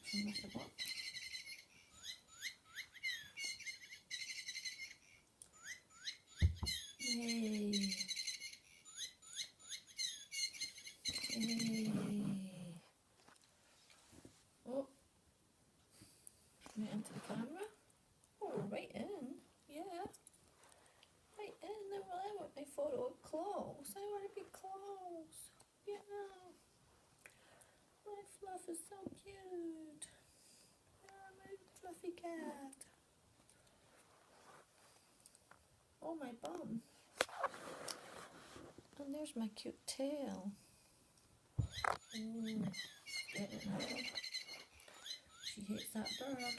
some of the box. Yay! Yay! Oh, right into the camera. Oh, right in. Yeah. Right in there with my photo close. I want to be close. Yeah. My fluff is so cute. Yeah, my fluffy cat. Oh, my bum. And there's my cute tail. Get it now. She hates that bird.